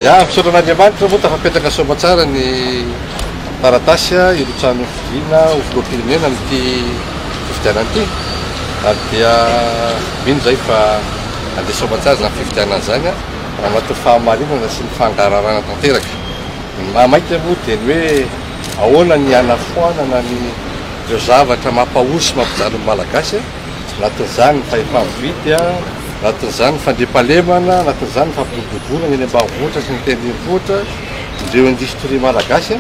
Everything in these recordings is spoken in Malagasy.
Ya, misaoran'Andriamanitra moa tafapetraka soa tsara ny taratasy irotsahana fidiana ho filoham-pirenena amin'ity fifidianana ity. Ary dia mino zay fa andeha soa tsara na fifidianana zany raha maty fahamarinana sy ny fangararana tanteraka. Mahamaika moa dia ny hoe ahoana ny anafoanana ny ireo zavatra mampahosy mampijaly ny malagasy, anatin'izany ny fahefa-mividy, anatin'izany ny fandriampahalemana, anatin'izany ny fampidobodobona ny eny ambanivohitra sy ny tendrenivohitra, ireo industrie malagasy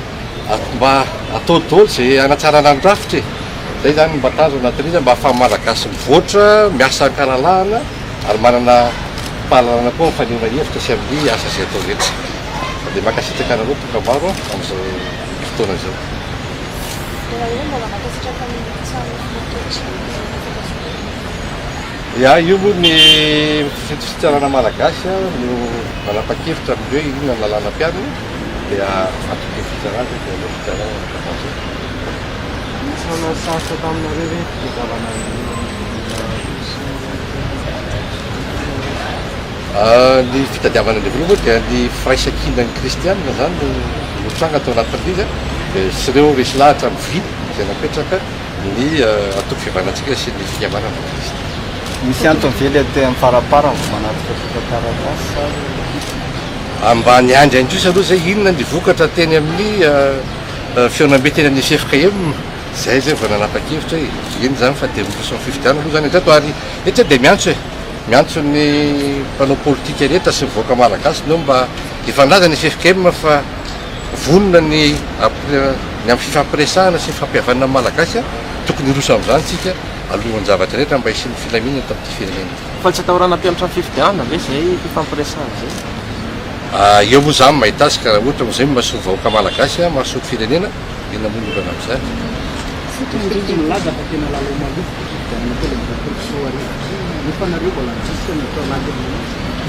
mba atao daholo izay hanatsarana ny rafitra. Zay zany mba tanjona anatin'izy mba ahafahan'ny malagasy mivoatra, miasa an-kalalahana ary manana fahalalana koa mifanehoana hevitra sy amin'ny asa izay atao rehetra. Dia makasitraka anareo tonga-baro amin'izao fotoana izao. Ya, io moa ny fitsarana malagasy no manapa-kevitra amin'ireo inona ny lalàna mpianina dia atokeo fitsarana dia ilay fitsarana nakafazay. Misy sasa taminareo hoe fitadiavana ny fitadiavana ny voaloha moa dia ny firaisan-kinan'ny kristianina zany no notranga atao anatin'izy dia sy ireo resy lahatra mividy izay napetraka ny atoko fihavanantsika sy ny fihavanana Kristy. misy antony vely atao amin'ny farapara manatrika fitadiavana mba ny andry androsa aloha zay inona ny vokatra teny amin'ny feonam-be teny amin'ny CFKM zay zay vao nanapa-kevitra iny zany fa dia mirosa ny fifidianana aloha zany eto ary etra dia miantso miantso ny mpanao politika rehetra sy mivoaka malagasy no mba hifanlaza ny CFKM fa vonona ny amin'ny fifampiresahana sy ny fampihavanana malagasy tokony hirosa amin'izany tsika alohan'ny zavatra rehetra mba hisy ny filaminana tamin'ity firenena. Fa tsy atahorana mpianatra ny fifidianana ve zay fifampiresahana zay? Eo moa zany mahita azy ka raha ohatra moa zay mahasoa vahoaka malagasy mahasoa firenena inona moa novana amin'izany. Fotony ndrindra milaza fa tena lalao maloto fifidianana telo amin'ny soa arivo. Nefa nareo mbola misisika ny atao anatin'ny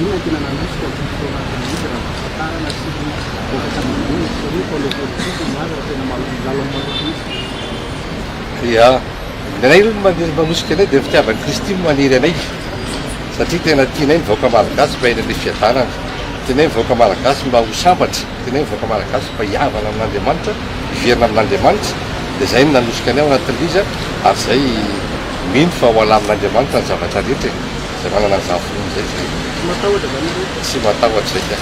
inona tena nanosika ny atao anatin'izy raha fahatarana sy vokatra manodina sy ireo mpanao politika maro raha tena lalao maloto izy. Ya, ny anay aloha manosika anay dia fitiavan'ny Kristy maniry anay satria tena tianay ny vahoaka malagasy mba eny amin'ny fiadanana, tianay ny vahoaka malagasy mba ho sambatra, tianay ny vahoaka malagasy mba hiavana amin'Andriamanitra, hiverina amin'Andriamanitra. Dia zay no nanosika anay ao anatin'izy ary zay mino fa ho alamin'Andriamanitra ny zavatra rehetra izay manana ny zavony zay Matahotra zany tsy matahotra zay ka.